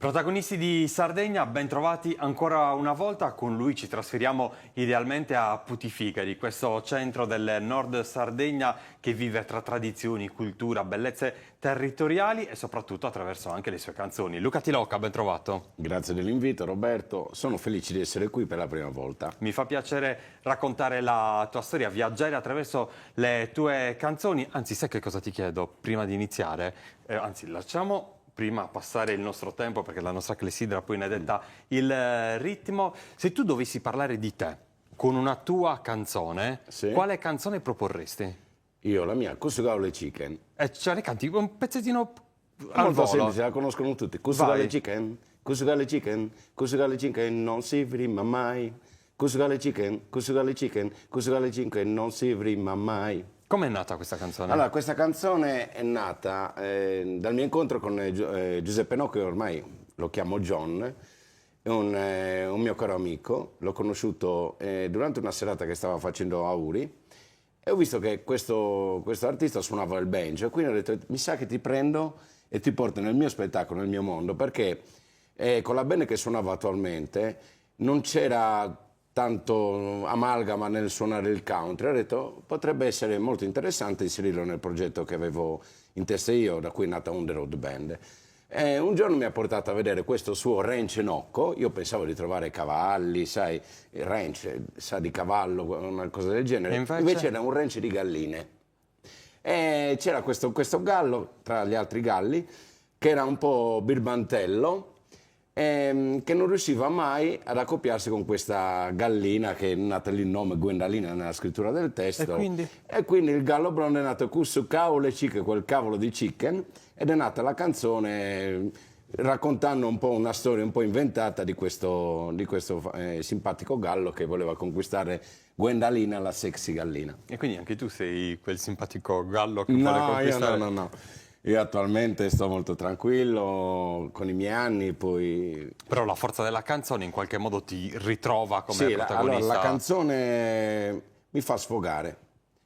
Protagonisti di Sardegna, ben trovati ancora una volta. Con lui ci trasferiamo idealmente a Putifigari, questo centro del nord Sardegna che vive tra tradizioni, cultura, bellezze territoriali e soprattutto attraverso anche le sue canzoni. Luca Tilocca, ben trovato. Grazie dell'invito Roberto, sono felice di essere qui per la prima volta. Mi fa piacere raccontare la tua storia, viaggiare attraverso le tue canzoni. Anzi, sai che cosa ti chiedo prima di iniziare? Lasciamo prima passare il nostro tempo, perché la nostra clessidra poi ne detta il ritmo. Se tu dovessi parlare di te con una tua canzone, Sì. quale canzone proporresti? Io la mia, Kusugale Chicken. E ce ne canti un pezzettino al Molto volo. semplice, la conoscono tutti. Kusugale Vai. Chicken, Kusugale Chicken, Kusugale Chicken non si frima mai. Kusugale Chicken, Kusugale Chicken, Kusugale Chicken non si frima mai. Com'è nata questa canzone? Allora, questa canzone è nata dal mio incontro con Giuseppe No, che ormai lo chiamo John, è un mio caro amico. L'ho conosciuto durante una serata che stava facendo Auri e ho visto che questo artista suonava il banjo, quindi ho detto, mi sa che ti prendo e ti porto nel mio spettacolo, nel mio mondo, perché con la band che suonavo attualmente non c'era tanto amalgama nel suonare il country. Ho detto potrebbe essere molto interessante inserirlo nel progetto che avevo in testa io, da cui è nata On The Road Band. Un giorno mi ha portato a vedere questo suo ranch nocco. Io pensavo di trovare cavalli, sai, il ranch sa di cavallo, una cosa del genere. E Invece era un ranch di galline. E c'era questo gallo tra gli altri galli che era un po' birbantello, che non riusciva mai ad accoppiarsi con questa gallina, che è nata lì il nome Gwendalina nella scrittura del testo. E quindi il gallo biondo è nato Kusu Cavolo e Chicken, quel cavolo di chicken, ed è nata la canzone raccontando un po' una storia un po' inventata di questo simpatico gallo che voleva conquistare Gwendalina, la sexy gallina. E quindi anche tu sei quel simpatico gallo che vuole conquistare? No. Io attualmente sto molto tranquillo con i miei anni, poi... Però la forza della canzone in qualche modo ti ritrova come protagonista. Allora, la canzone mi fa sfogare.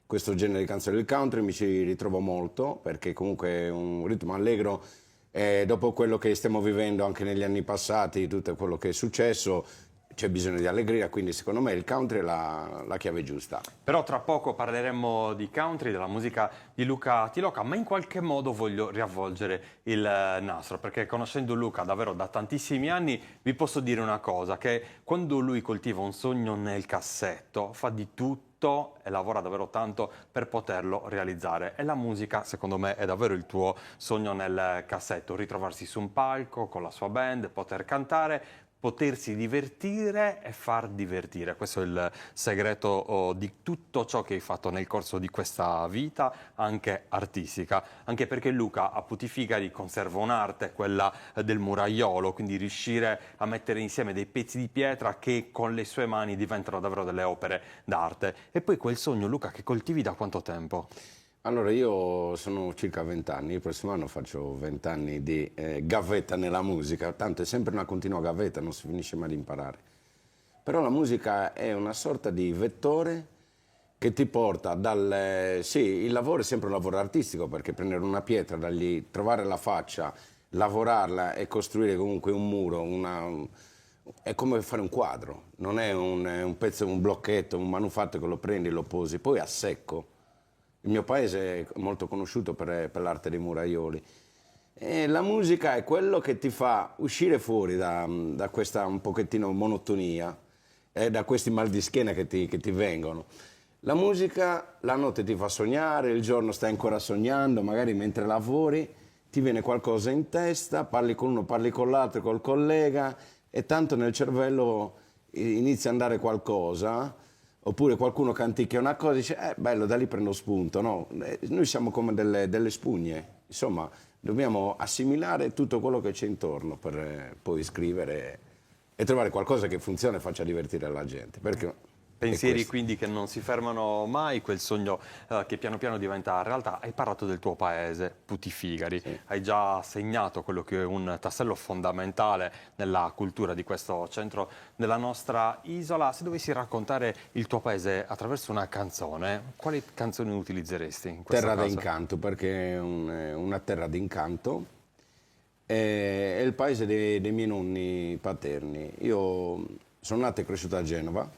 Questo genere di canzone del country mi ci ritrovo molto, perché comunque è un ritmo allegro. E dopo quello che stiamo vivendo anche negli anni passati, tutto quello che è successo, c'è bisogno di allegria, quindi secondo me il country è la chiave giusta. Però tra poco parleremo di country, della musica di Luca Tilocca, ma in qualche modo voglio riavvolgere il nastro, perché conoscendo Luca davvero da tantissimi anni vi posso dire una cosa, che quando lui coltiva un sogno nel cassetto fa di tutto e lavora davvero tanto per poterlo realizzare. E la musica, secondo me, è davvero il tuo sogno nel cassetto, ritrovarsi su un palco con la sua band, poter cantare, potersi divertire e far divertire. Questo è il segreto di tutto ciò che hai fatto nel corso di questa vita, anche artistica. Anche perché Luca a Putifigari conserva un'arte, quella del muraiolo, quindi riuscire a mettere insieme dei pezzi di pietra che con le sue mani diventano davvero delle opere d'arte. E poi quel sogno, Luca, che coltivi da quanto tempo? Allora, io sono circa 20 anni, il prossimo anno faccio 20 anni di gavetta nella musica, tanto è sempre una continua gavetta, non si finisce mai di imparare. Però la musica è una sorta di vettore che ti porta dal... Sì, il lavoro è sempre un lavoro artistico, perché prendere una pietra, trovare la faccia, lavorarla e costruire comunque un muro, è come fare un quadro, non è un pezzo, un blocchetto, un manufatto che lo prendi e lo posi, poi a secco. Il mio paese è molto conosciuto per l'arte dei muraioli. E la musica è quello che ti fa uscire fuori da questa un pochettino monotonia, da questi mal di schiena che ti vengono. La musica la notte ti fa sognare, il giorno stai ancora sognando, magari mentre lavori ti viene qualcosa in testa, parli con uno, parli con l'altro, col collega, e tanto nel cervello inizia ad andare qualcosa. Oppure qualcuno canticchia una cosa e dice, bello, da lì prendo spunto. No, noi siamo come delle spugne, insomma, dobbiamo assimilare tutto quello che c'è intorno per poi scrivere e trovare qualcosa che funziona e faccia divertire la gente. Perché Pensieri quindi che non si fermano mai, quel sogno che piano piano diventa realtà. Hai parlato del tuo paese, Putifigari, sì. Hai già segnato quello che è un tassello fondamentale nella cultura di questo centro della nostra isola. Se dovessi raccontare il tuo paese attraverso una canzone, quali canzoni utilizzeresti in questo Terra caso? d'incanto, perché è una terra d'incanto. è il paese dei miei nonni paterni. Io sono nato e cresciuto a Genova,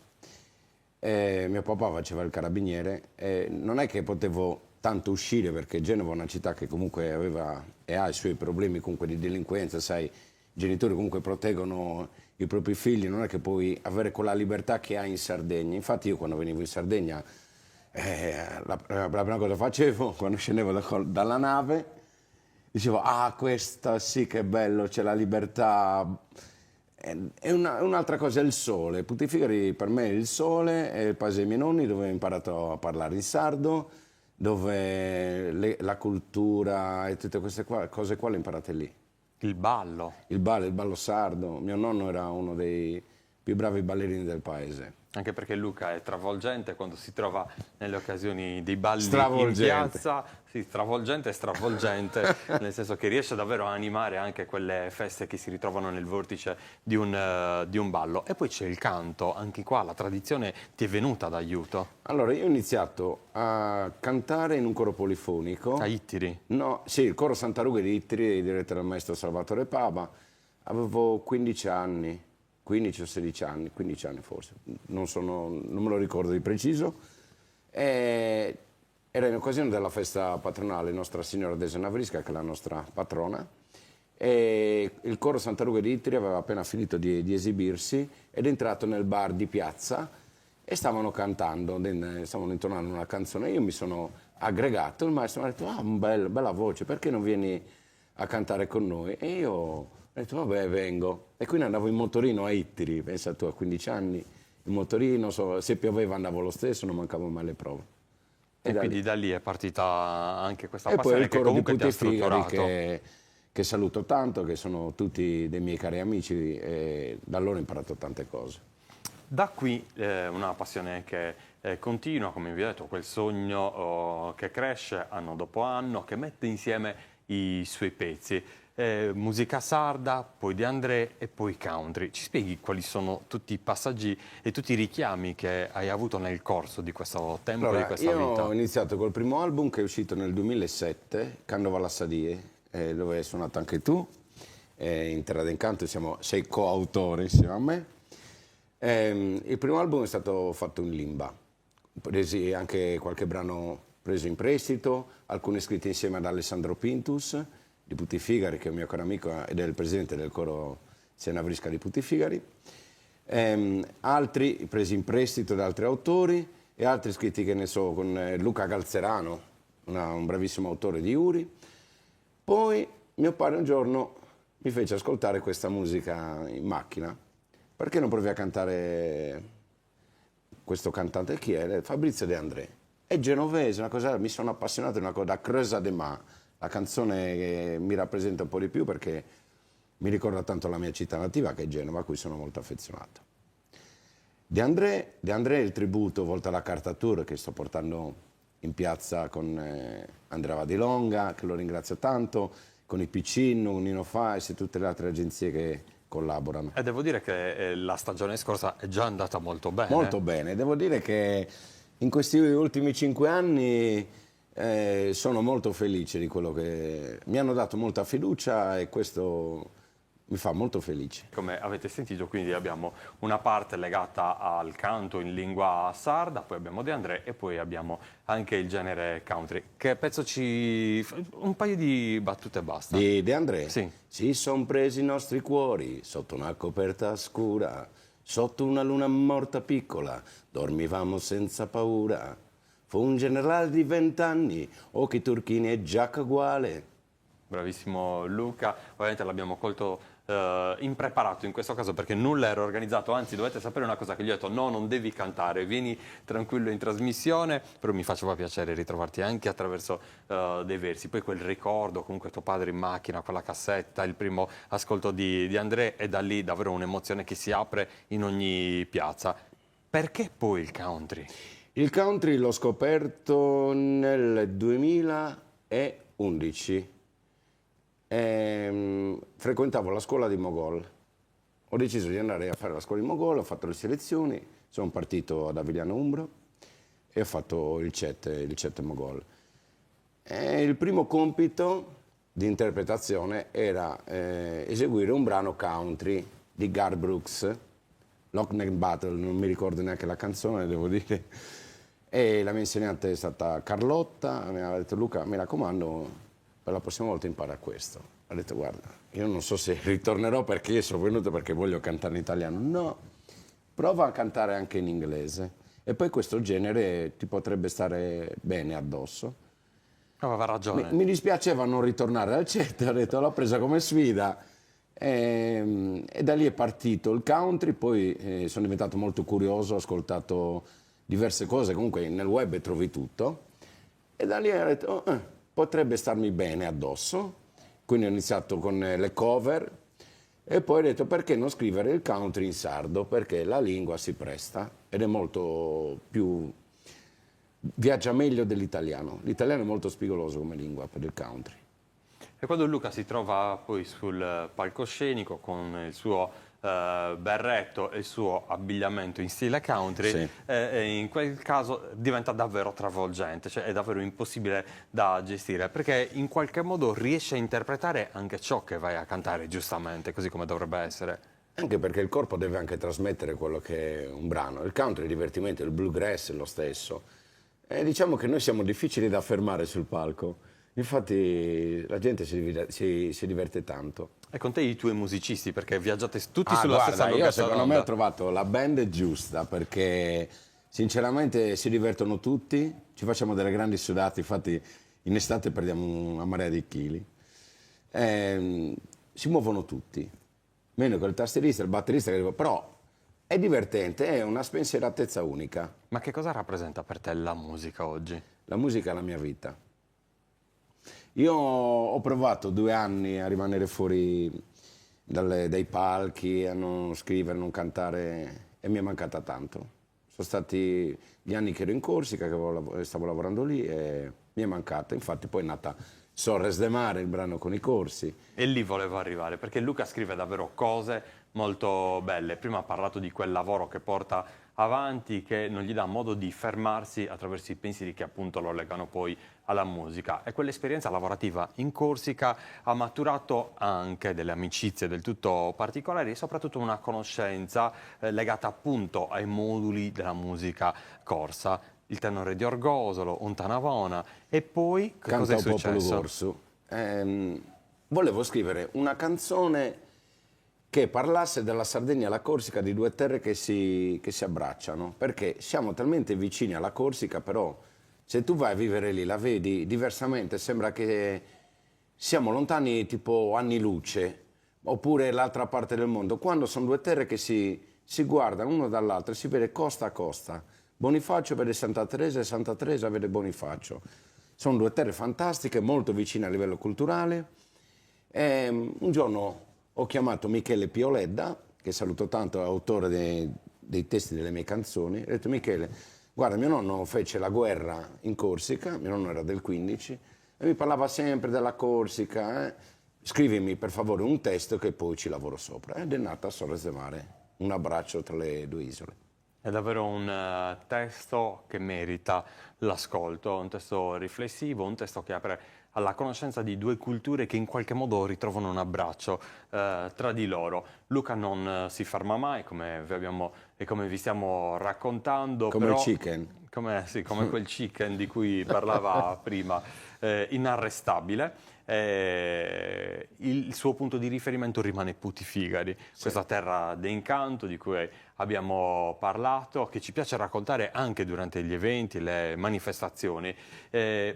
mio papà faceva il carabiniere, non è che potevo tanto uscire perché Genova è una città che comunque aveva e ha i suoi problemi comunque di delinquenza, sai, i genitori comunque proteggono i propri figli, non è che puoi avere quella libertà che hai in Sardegna. Infatti io quando venivo in Sardegna la prima cosa che facevo quando scendevo dalla nave dicevo, ah, questa sì che è bello, c'è la libertà. E un'altra cosa è il sole. Putifigari per me è il sole, è il paese dei miei nonni dove ho imparato a parlare in sardo, dove la cultura e tutte queste cose qua le ho imparate lì. Il ballo. Il ballo sardo. Mio nonno era uno dei più bravi ballerini del paese. Anche perché Luca è travolgente quando si trova nelle occasioni dei balli in Stravolgente. piazza. Sì, stravolgente e stravolgente, nel senso che riesce davvero a animare anche quelle feste che si ritrovano nel vortice di un ballo. E poi c'è il canto, anche qua la tradizione ti è venuta d'aiuto. Allora, io ho iniziato a cantare in un coro polifonico. A Ittiri. No, sì, il coro Santa Ruga di Ittiri, diretto dal maestro Salvatore Paba. Avevo 15 anni. 15 o 16 anni, 15 anni forse, non me lo ricordo di preciso. Era in occasione della festa patronale Nostra Signora d'Esenavrisca, che è la nostra patrona, e il coro Santa Ruga di Ittiri aveva appena finito di esibirsi ed è entrato nel bar di piazza e stavano cantando, stavano intonando una canzone. Io mi sono aggregato, il maestro mi ha detto, ah, bella voce, perché non vieni a cantare con noi? E io ho detto, vabbè, vengo. E quindi andavo in motorino a Ittiri, pensa tu, a 15 anni, in motorino, se pioveva andavo lo stesso, non mancavo mai le prove. E quindi da lì è partita anche questa e poi passione il che coro di comunque ti ha Putifigari strutturato. che saluto tanto, che sono tutti dei miei cari amici e da loro ho imparato tante cose. Da qui una passione che continua, come vi ho detto, quel sogno che cresce anno dopo anno, che mette insieme i suoi pezzi. Musica sarda, poi De André e poi country. Ci spieghi quali sono tutti i passaggi e tutti i richiami che hai avuto nel corso di questo tempo, Allora, di questa io vita? ho iniziato col primo album che è uscito nel 2007, Candova Lassadie, dove hai suonato anche tu, in Terra d'Incanto sei coautore insieme a me. Il primo album è stato fatto in limba, presi anche qualche brano preso in prestito, alcuni scritti insieme ad Alessandro Pintus di Putifigari, che è un mio caro amico ed è il presidente del coro Senavrisca di Putifigari, altri presi in prestito da altri autori e altri scritti, che ne so, con Luca Galzerano, un bravissimo autore di Uri. Poi mio padre un giorno mi fece ascoltare questa musica in macchina. Perché non provi a cantare questo cantante? Chi è? Fabrizio De André. È genovese, una cosa, mi sono appassionato di una cosa, da Creusa de Mar, la canzone che mi rappresenta un po' di più perché mi ricorda tanto la mia città nativa, che è Genova, a cui sono molto affezionato. De André è il tributo volto alla Carta Tour che sto portando in piazza con Andrea Vadilonga, che lo ringrazio tanto, con i Piccino, Nino Fais e tutte le altre agenzie che collaborano. E devo dire che la stagione scorsa è già andata molto bene. Molto bene, devo dire che in questi ultimi 5 anni sono molto felice di quello che mi hanno dato, molta fiducia, e questo mi fa molto felice. Come avete sentito, quindi abbiamo una parte legata al canto in lingua sarda, poi abbiamo De André e poi abbiamo anche il genere country. Che pezzo un paio di battute e basta. Di De André? Sì. Si son presi i nostri cuori sotto una coperta scura, sotto una luna morta piccola, dormivamo senza paura. Fu un generale di 20 anni, occhi turchini e giacca uguale. Bravissimo Luca, ovviamente l'abbiamo colto impreparato in questo caso perché nulla era organizzato, anzi dovete sapere una cosa, che gli ho detto no, non devi cantare, vieni tranquillo in trasmissione, però mi faceva piacere ritrovarti anche attraverso dei versi. Poi quel ricordo, comunque tuo padre in macchina, quella cassetta, il primo ascolto di André, e da lì davvero un'emozione che si apre in ogni piazza. Perché poi il country? Il country l'ho scoperto nel 2011. Frequentavo la scuola di Mogol. Ho deciso di andare a fare la scuola di Mogol, ho fatto le selezioni, sono partito ad Avigliano Umbro e ho fatto il CET Mogol. Il primo compito di interpretazione era eseguire un brano country di Garth Brooks, Lock Neck Battle, non mi ricordo neanche la canzone, devo dire. E la mia insegnante è stata Carlotta, mi ha detto Luca, mi raccomando, per la prossima volta impara questo. Ha detto guarda, io non so se ritornerò perché io sono venuto perché voglio cantare in italiano. No, prova a cantare anche in inglese. E poi questo genere ti potrebbe stare bene addosso. Aveva ragione. Mi dispiaceva non ritornare al CET, ho detto l'ho presa come sfida e da lì è partito il country, poi sono diventato molto curioso, ho ascoltato diverse cose, comunque nel web trovi tutto e da lì ho detto potrebbe starmi bene addosso, quindi ho iniziato con le cover e poi ho detto perché non scrivere il country in sardo, perché la lingua si presta ed è molto più... viaggia meglio dell'italiano. L'italiano è molto spigoloso come lingua per il country. E quando Luca si trova poi sul palcoscenico con il suo berretto e il suo abbigliamento in stile country, Sì. in quel caso diventa davvero travolgente, cioè è davvero impossibile da gestire, perché in qualche modo riesce a interpretare anche ciò che vai a cantare, giustamente, così come dovrebbe essere. Anche perché il corpo deve anche trasmettere quello che è un brano. Il country è divertimento, il bluegrass è lo stesso. E diciamo che noi siamo difficili da fermare sul palco. Infatti la gente si diverte tanto. E con te i tuoi musicisti, perché viaggiate tutti sulla Guarda, stessa io lunghezza secondo me d'onda. ho trovato la band giusta perché sinceramente si divertono tutti, ci facciamo delle grandi sudate, infatti in estate perdiamo una marea di chili. Si muovono tutti, meno che il tastierista, il batterista, però è divertente, è una spensieratezza unica. Ma che cosa rappresenta per te la musica oggi? La musica è la mia vita. Io ho provato 2 anni a rimanere fuori dai palchi, a non scrivere, non cantare e mi è mancata tanto. Sono stati gli anni che ero in Corsica, che stavo lavorando lì e mi è mancata. Infatti poi è nata Sorres de Mare, il brano con i corsi. E lì volevo arrivare, perché Luca scrive davvero cose molto belle. Prima ha parlato di quel lavoro che porta avanti, che non gli dà modo di fermarsi attraverso i pensieri che appunto lo legano poi alla musica. E quell'esperienza lavorativa in Corsica ha maturato anche delle amicizie del tutto particolari e soprattutto una conoscenza legata appunto ai moduli della musica corsa. Il tenore di Orgosolo, un Tanavona e poi che cosa Canta è o popolo successo? corso. Volevo scrivere una canzone che parlasse della Sardegna e alla Corsica, di due terre che si abbracciano, perché siamo talmente vicini alla Corsica, però se tu vai a vivere lì, la vedi diversamente, sembra che siamo lontani tipo anni luce, oppure l'altra parte del mondo, quando sono due terre che si guardano uno dall'altro e si vede costa a costa. Bonifacio vede Santa Teresa e Santa Teresa vede Bonifacio. Sono due terre fantastiche, molto vicine a livello culturale. E un giorno ho chiamato Michele Pioledda, che saluto tanto, è autore dei testi delle mie canzoni. Ho detto Michele, guarda, mio nonno fece la guerra in Corsica, mio nonno era del 15, e mi parlava sempre della Corsica. Scrivimi per favore un testo che poi ci lavoro sopra. Ed è nata Sorres de Mare, un abbraccio tra le due isole. È davvero un testo che merita l'ascolto, un testo riflessivo, un testo che apre alla conoscenza di due culture che in qualche modo ritrovano un abbraccio tra di loro. Luca non si ferma mai, come vi abbiamo e come vi stiamo raccontando. Come però, il chicken. come quel chicken di cui parlava prima, inarrestabile. Il suo punto di riferimento rimane Putifigari, questa terra d'incanto di cui abbiamo parlato, che ci piace raccontare anche durante gli eventi, le manifestazioni,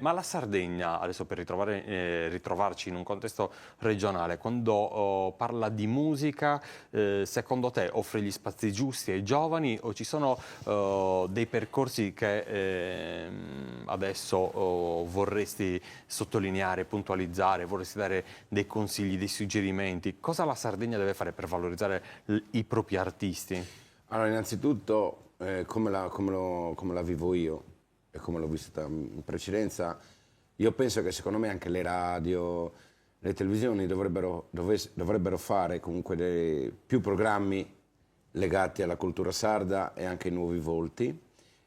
ma la Sardegna, adesso per ritrovarci in un contesto regionale, quando parla di musica, secondo te offre gli spazi giusti ai giovani o ci sono dei percorsi che adesso vorresti sottolineare, puntualizzare, vorresti dare dei consigli, dei suggerimenti? Cosa la Sardegna deve fare per valorizzare i propri artisti? Allora, innanzitutto, come la vivo io e come l'ho vissuta in precedenza, io penso che secondo me anche le radio, le televisioni dovrebbero fare comunque più programmi legati alla cultura sarda e anche ai nuovi volti,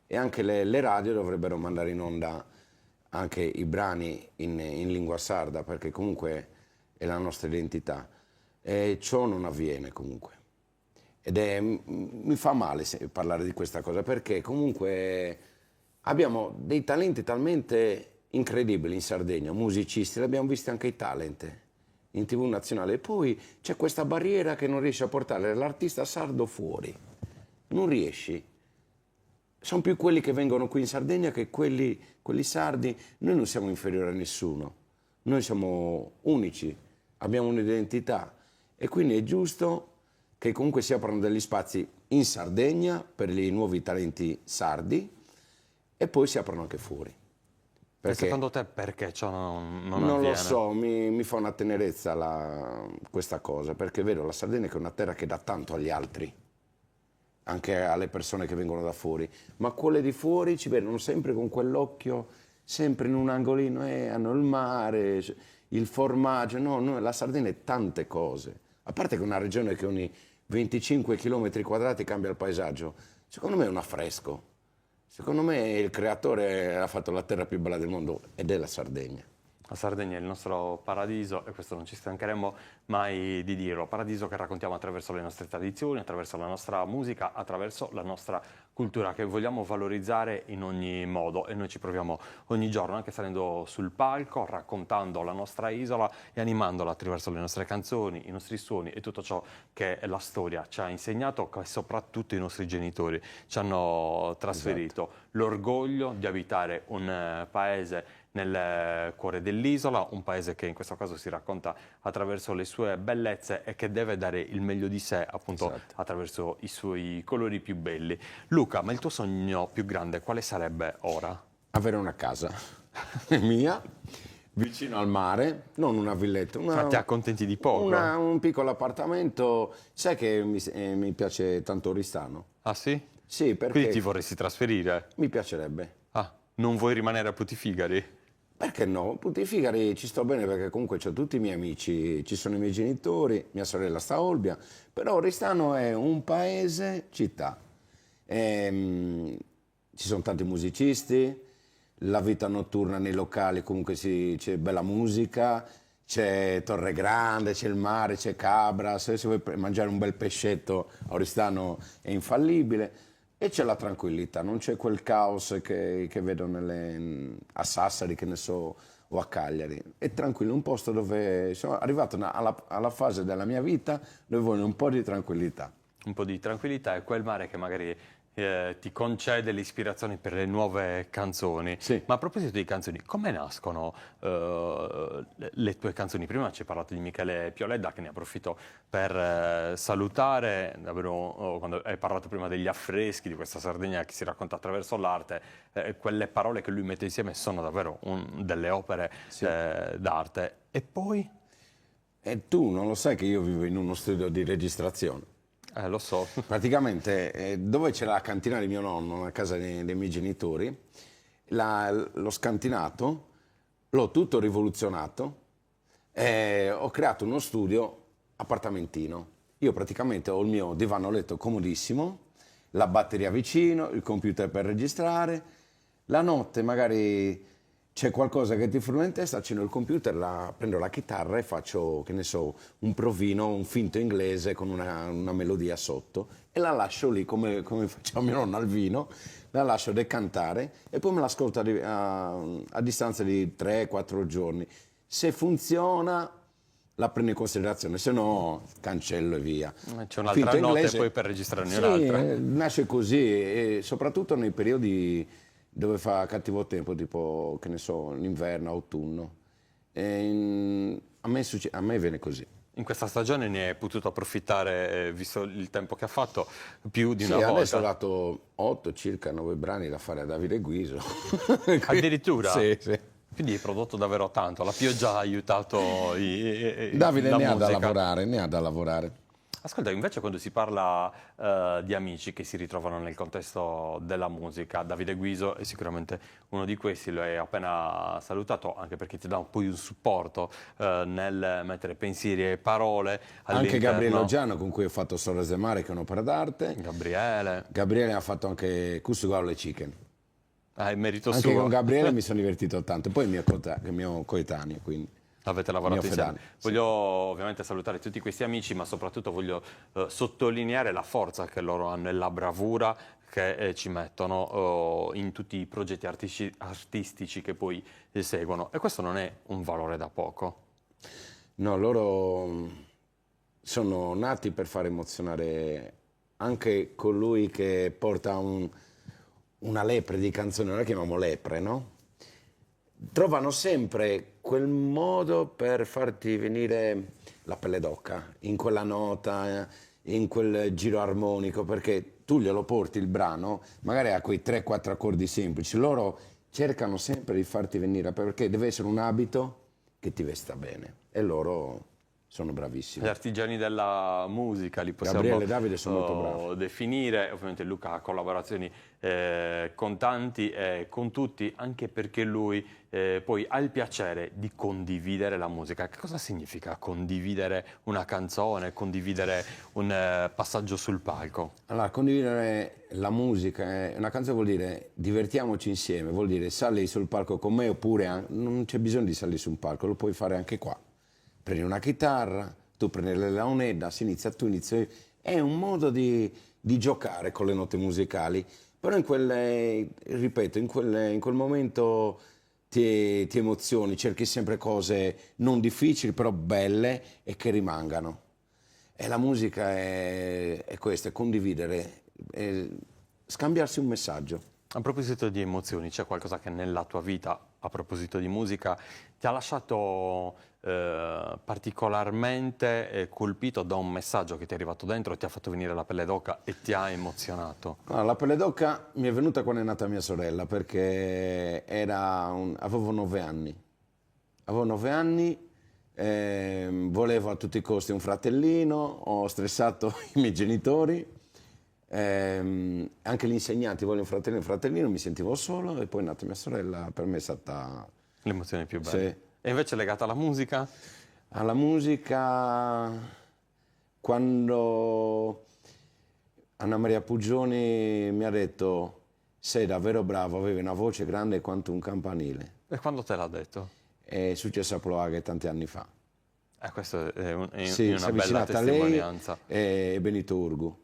e anche le radio dovrebbero mandare in onda anche i brani in lingua sarda, perché comunque è la nostra identità. E ciò non avviene comunque. Mi fa male parlare di questa cosa, perché comunque abbiamo dei talenti talmente incredibili in Sardegna, musicisti, l'abbiamo visti anche i talent in TV nazionale. E poi c'è questa barriera che non riesce a portare l'artista sardo fuori. Non riesci. Sono più quelli che vengono qui in Sardegna che quelli sardi. Noi non siamo inferiori a nessuno. Noi siamo unici, abbiamo un'identità. E quindi è giusto che comunque si aprano degli spazi in Sardegna per i nuovi talenti sardi e poi si aprono anche fuori. Perché, secondo te perché ciò non avviene? Non lo so, mi fa una tenerezza questa cosa, perché è vero, la Sardegna è una terra che dà tanto agli altri, anche alle persone che vengono da fuori, ma quelle di fuori ci vedono sempre con quell'occhio, sempre in un angolino, hanno il mare, il formaggio. No, la Sardegna è tante cose. A parte che è una regione che ogni 25 km quadrati cambia il paesaggio, secondo me è un affresco. Secondo me il creatore ha fatto la terra più bella del mondo ed è la Sardegna. La Sardegna è il nostro paradiso e questo non ci stancheremo mai di dirlo. Paradiso che raccontiamo attraverso le nostre tradizioni, attraverso la nostra musica, attraverso la nostra cultura che vogliamo valorizzare in ogni modo e noi ci proviamo ogni giorno, anche salendo sul palco, raccontando la nostra isola e animandola attraverso le nostre canzoni, i nostri suoni e tutto ciò che la storia ci ha insegnato e soprattutto i nostri genitori ci hanno trasferito. Esatto. L'orgoglio di abitare un paese nel cuore dell'isola, un paese che in questo caso si racconta attraverso le sue bellezze e che deve dare il meglio di sé appunto esatto. attraverso i suoi colori più belli. Luca, ma il tuo sogno più grande quale sarebbe ora? Avere una casa mia, vicino al mare, non una villetta. Ma ti accontenti di poco? Un piccolo appartamento. Sai che mi piace tanto Oristano? Ah sì? Sì, perché... Quindi ti vorresti trasferire? Mi piacerebbe. Ah, non vuoi rimanere a Putifigari? Perché no? Putifigari ci sto bene perché comunque ho tutti i miei amici, ci sono i miei genitori, mia sorella sta a Olbia, però Oristano è un paese città. Ci sono tanti musicisti, la vita notturna nei locali comunque c'è bella musica, c'è Torre Grande, c'è il mare, c'è Cabra, se vuoi mangiare un bel pescetto a Oristano è infallibile. E c'è la tranquillità, non c'è quel caos che vedo a Sassari, che ne so, o a Cagliari. È tranquillo, un posto dove sono arrivato alla fase della mia vita dove voglio un po' di tranquillità. Un po' di tranquillità e quel mare che magari ti concede le ispirazioni per le nuove canzoni. Sì. Ma a proposito di canzoni, come nascono le tue canzoni? Prima ci hai parlato di Michele Pioleda, che ne approfitto per salutare, davvero, quando hai parlato prima degli affreschi di questa Sardegna che si racconta attraverso l'arte, quelle parole che lui mette insieme sono davvero delle opere sì. D'arte. E poi? E tu non lo sai che io vivo in uno studio di registrazione? Lo so. Praticamente dove c'era la cantina di mio nonno, a casa dei miei genitori, l'ho scantinato, l'ho tutto rivoluzionato e ho creato uno studio appartamentino. Io praticamente ho il mio divano letto comodissimo, la batteria vicino, il computer per registrare, la notte magari c'è qualcosa che ti fruna in testa, accendo il computer, prendo la chitarra e faccio, che ne so, un provino, un finto inglese con una melodia sotto e la lascio lì come facciamo mio nonno al vino, la lascio decantare e poi me l'ascolto a distanza di 3-4 giorni. Se funziona la prendo in considerazione, se no cancello e via. C'è un'altra notte inglese, poi per registrarne sì, un'altra. Nasce così e soprattutto nei periodi dove fa cattivo tempo, tipo, che ne so, l'inverno, autunno. A me viene così. In questa stagione ne hai potuto approfittare, visto il tempo che ha fatto, più di una volta. Adesso ho dato 8, circa 9 brani da fare a Davide Guiso. Addirittura? Sì. Quindi hai prodotto davvero tanto, la pioggia ha aiutato Davide la ne musica. Ha da lavorare. Ascolta, invece quando si parla di amici che si ritrovano nel contesto della musica, Davide Guiso è sicuramente uno di questi, lo hai appena salutato, anche perché ti dà poi un supporto nel mettere pensieri e parole all'interno. Anche Gabriele Oggiano, con cui ho fatto Sorrese Mare, che è un'opera d'arte. Gabriele Ha fatto anche Cusugaule Chicken. È merito Anche suo. con Gabriele mi sono divertito tanto, poi è mio coetaneo, quindi Avete lavorato mio insieme. fedele, sì. Voglio ovviamente salutare tutti questi amici, ma soprattutto voglio sottolineare la forza che loro hanno e la bravura che ci mettono in tutti i progetti artistici che poi seguono. E questo non è un valore da poco. No, loro sono nati per far emozionare anche colui che porta una lepre di canzoni, noi la chiamiamo lepre, no? Trovano sempre quel modo per farti venire la pelle d'oca, in quella nota, in quel giro armonico, perché tu glielo porti il brano, magari ha quei 3-4 accordi semplici, loro cercano sempre di farti venire, perché deve essere un abito che ti vesta bene, e loro sono Gli bravissimi. artigiani della musica li possiamo Gabriele e Davide sono molto bravi. definire, ovviamente Luca ha collaborazioni con tanti e con tutti, anche perché lui poi ha il piacere di condividere la musica. Che cosa significa condividere una canzone, condividere un passaggio sul palco? Allora, condividere la musica, una canzone vuol dire divertiamoci insieme, vuol dire sali sul palco con me, oppure non c'è bisogno di salire su un palco, lo puoi fare anche qua. Prendi una chitarra, tu prendi la launedda, si inizia, tu inizi. È un modo di giocare con le note musicali, però ripeto, in quel momento ti emozioni, cerchi sempre cose non difficili, però belle e che rimangano. E la musica è questa, è condividere, è scambiarsi un messaggio. A proposito di emozioni, c'è qualcosa che nella tua vita, a proposito di musica, ti ha lasciato particolarmente colpito da un messaggio che ti è arrivato dentro e ti ha fatto venire la pelle d'oca e ti ha emozionato? Allora, la pelle d'oca mi è venuta quando è nata mia sorella, perché avevo 9 anni. Avevo 9 anni, volevo a tutti i costi un fratellino, ho stressato i miei genitori, anche gli insegnanti vogliono un fratellino, mi sentivo solo, e poi è nata mia sorella, per me è stata... L'emozione più bella. Sì. E invece legata alla musica? Alla musica, quando Anna Maria Puggioni mi ha detto sei davvero bravo, avevi una voce grande quanto un campanile. E quando te l'ha detto? È successo a Ploaghe tanti anni fa. Questo è, Sì, una si è bella avvicinata a lei testimonianza. e Benito Urgu.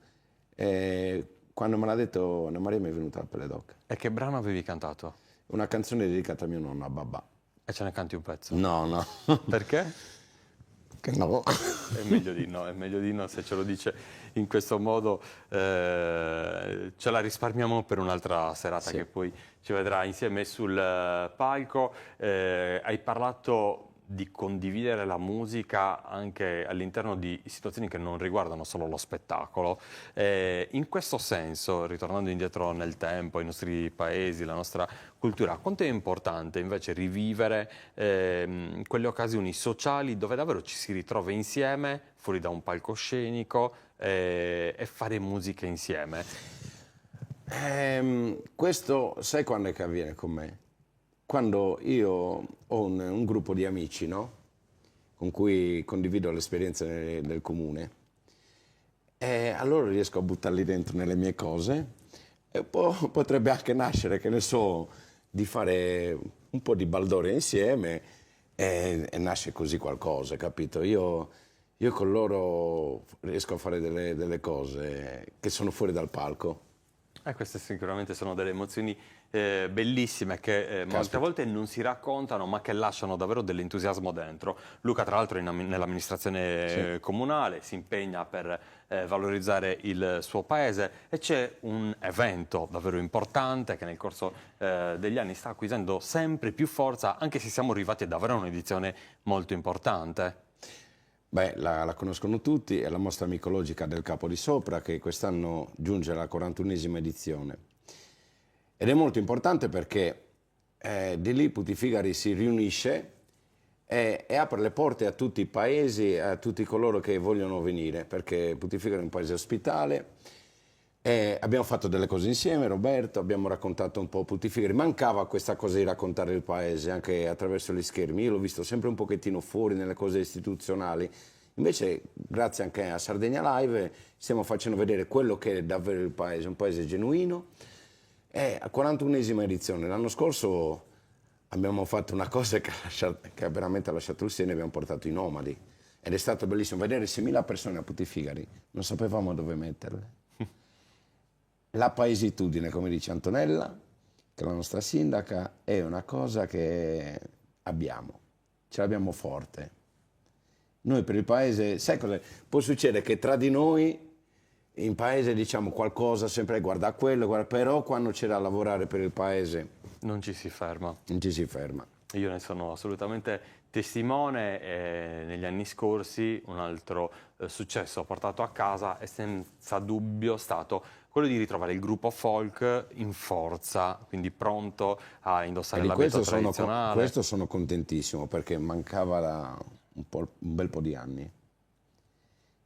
Quando me l'ha detto Anna Maria mi è venuta la pelle d'oca. E che brano avevi cantato? Una canzone dedicata a mio nonno, a Babà. E ce ne canti un pezzo? No, no. Perché? Che no. È meglio di no, se ce lo dice in questo modo ce la risparmiamo per un'altra serata Sì. che poi ci vedrà insieme sul palco. Hai parlato di condividere la musica anche all'interno di situazioni che non riguardano solo lo spettacolo. In questo senso, ritornando indietro nel tempo, ai nostri paesi, la nostra cultura, quanto è importante invece rivivere quelle occasioni sociali dove davvero ci si ritrova insieme, fuori da un palcoscenico, e fare musica insieme? Questo sai quando è che avviene con me? Quando io ho un gruppo di amici, no? Con cui condivido le esperienze del comune, e allora riesco a buttarli dentro nelle mie cose, e potrebbe anche nascere, che ne so, di fare un po' di baldoria insieme, e nasce così qualcosa, capito? Io con loro riesco a fare delle cose che sono fuori dal palco. Queste sicuramente sono delle emozioni bellissime che molte volte non si raccontano ma che lasciano davvero dell'entusiasmo dentro. Luca tra l'altro nell'amministrazione comunale si impegna per valorizzare il suo paese e c'è un evento davvero importante che nel corso degli anni sta acquisendo sempre più forza, anche se siamo arrivati a davvero un'edizione molto importante. Beh, la conoscono tutti, è la mostra micologica del Capo di Sopra, che quest'anno giunge alla 41esima edizione. Ed è molto importante perché di lì Putifigari si riunisce e apre le porte a tutti i paesi, a tutti coloro che vogliono venire, perché Putifigari è un paese ospitale. Abbiamo fatto delle cose insieme, Roberto, abbiamo raccontato un po' Putifigari. Mancava questa cosa di raccontare il paese anche attraverso gli schermi. Io l'ho visto sempre un pochettino fuori nelle cose istituzionali. Invece, grazie anche a Sardegna Live, stiamo facendo vedere quello che è davvero il paese, un paese genuino. È la 41esima edizione. L'anno scorso abbiamo fatto una cosa che ha veramente lasciato il segno, abbiamo portato i nomadi. Ed è stato bellissimo vedere 6.000 persone a Putifigari, non sapevamo dove metterle. La paesitudine, come dice Antonella, che è la nostra sindaca, è una cosa che abbiamo, ce l'abbiamo forte. Noi per il paese, sai cosa? Può succedere che tra di noi in paese diciamo qualcosa, sempre guarda quello, però quando c'è da lavorare per il paese Non ci si ferma. non ci si ferma. Io ne sono assolutamente testimone e negli anni scorsi un altro successo portato a casa è senza dubbio stato quello di ritrovare il gruppo folk in forza, quindi pronto a indossare E di l'abito questo tradizionale. questo sono contentissimo perché mancava un bel po' di anni.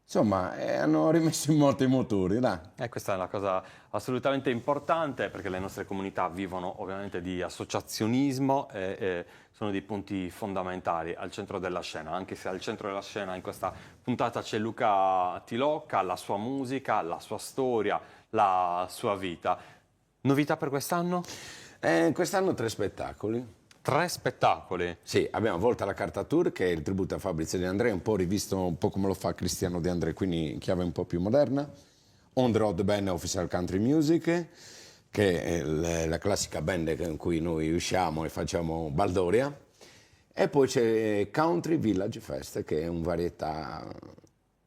Insomma, hanno rimesso in moto i motori, dai. E questa è una cosa assolutamente importante perché le nostre comunità vivono ovviamente di associazionismo e sono dei punti fondamentali al centro della scena, anche se al centro della scena in questa puntata c'è Luca Tilocca, la sua musica, la sua storia, la sua vita. Novità per quest'anno? Quest'anno 3 spettacoli. 3 spettacoli. Sì, abbiamo Volta alla Carta Tour, che è il tributo a Fabrizio De André, un po' rivisto un po' come lo fa Cristiano De André, quindi in chiave un po' più moderna. On the Road Band Official Country Music, che è la classica band con cui noi usciamo e facciamo baldoria. E poi c'è Country Village Fest, che è un varietà,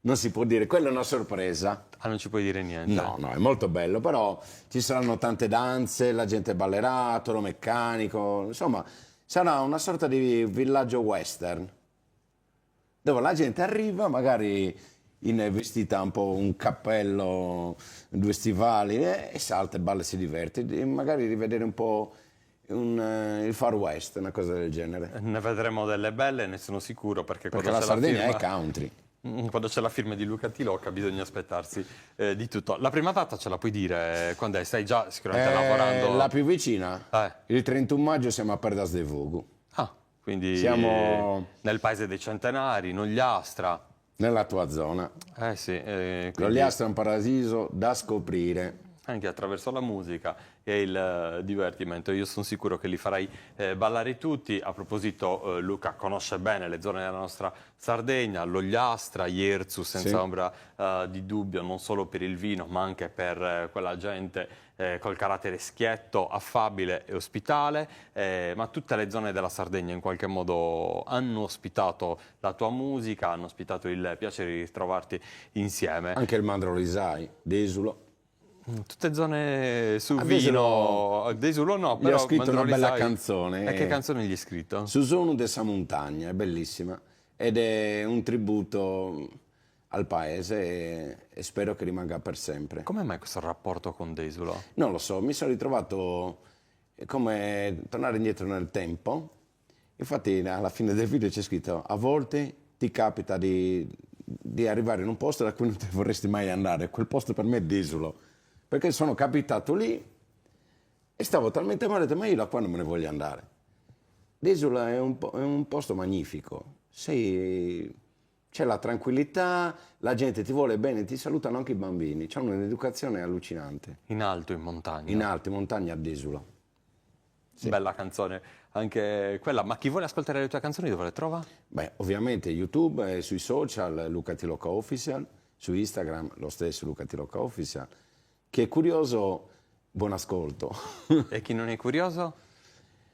non si può dire, quella è una sorpresa. Ah, non ci puoi dire niente? No, è molto bello, però ci saranno tante danze, la gente ballerà, toro meccanico, insomma, sarà una sorta di villaggio western, dove la gente arriva magari vestita un po' un cappello, 2 stivali e salta e balla e si diverte, e magari rivedere un po' il Far West, una cosa del genere. Ne vedremo delle belle, ne sono sicuro, perché Perché quando la c'è Sardegna firma... è country. Quando c'è la firma di Luca Tilocca bisogna aspettarsi di tutto. La prima data ce la puoi dire quando è? Stai già sicuramente lavorando? La più vicina, Eh. il 31 maggio siamo a Perdas de Vogu. Ah, quindi Siamo nel paese dei centenari, Nogliastra. nella tua zona. Eh sì, quindi L'Ogliastra è un paradiso da scoprire. anche attraverso la musica e il divertimento. Io sono sicuro che li farai ballare tutti. A proposito, Luca conosce bene le zone della nostra Sardegna, l'Ogliastra, Ierzu, senza Sì. ombra di dubbio, non solo per il vino, ma anche per quella gente col carattere schietto, affabile e ospitale, ma tutte le zone della Sardegna in qualche modo hanno ospitato la tua musica, hanno ospitato il piacere di ritrovarti insieme. Anche il Mandro Risai, Desulo. Tutte zone su A vino, Desulo no, Gli però ho scritto una bella Mandrolisai- canzone. E che canzone gli hai scritto? Su Sono dessa montagna, è bellissima. Ed è un tributo al paese e spero che rimanga per sempre. Come mai questo rapporto con Desulo? Non lo so, mi sono ritrovato come tornare indietro nel tempo. Infatti alla fine del video c'è scritto: a volte ti capita di arrivare in un posto da cui non ti vorresti mai andare. Quel posto per me è Desulo. Perché sono capitato lì e stavo talmente male, ho detto, ma io da qua non me ne voglio andare. Desulo è un posto magnifico. C'è la tranquillità, la gente ti vuole bene, ti salutano anche i bambini. C'è un'educazione allucinante. In alto, in montagna. In alto, in montagna a Desulo. Sì. Bella canzone, anche quella. Ma chi vuole ascoltare le tue canzoni dove le trova? Beh, ovviamente YouTube, sui social, Luca Tilocca Official, su Instagram lo stesso Luca Tilocca Official. Chi è curioso, buon ascolto. E chi non è curioso?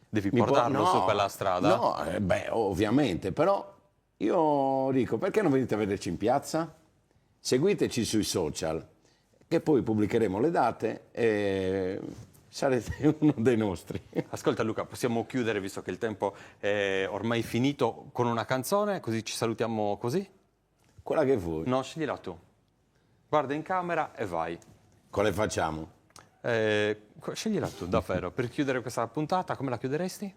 Devi Mi portarlo no, su quella strada? No, beh, ovviamente, però io dico, perché non venite a vederci in piazza? Seguiteci sui social, che poi pubblicheremo le date e sarete uno dei nostri. Ascolta Luca, possiamo chiudere visto che il tempo è ormai finito con una canzone, così ci salutiamo così? Quella che vuoi. No, sceglila tu. Guarda in camera e vai. Quale facciamo? Sceglila tu, davvero. Per chiudere questa puntata, come la chiuderesti?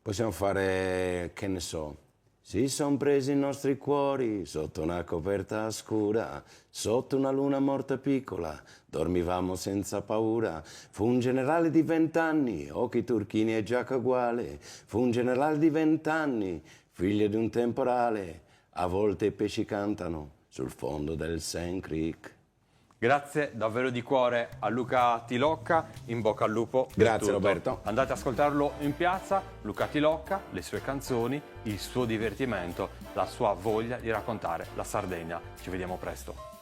Possiamo fare, che ne so, si son presi i nostri cuori sotto una coperta scura, sotto una luna morta piccola, dormivamo senza paura. Fu un generale di 20 anni, occhi turchini e giacca uguale. Fu un generale di 20 anni, figlio di un temporale. A volte i pesci cantano sul fondo del Sand Creek. Grazie davvero di cuore a Luca Tilocca, in bocca al lupo. Per Grazie, tutto. Roberto. Andate ad ascoltarlo in piazza, Luca Tilocca, le sue canzoni, il suo divertimento, la sua voglia di raccontare la Sardegna. Ci vediamo presto.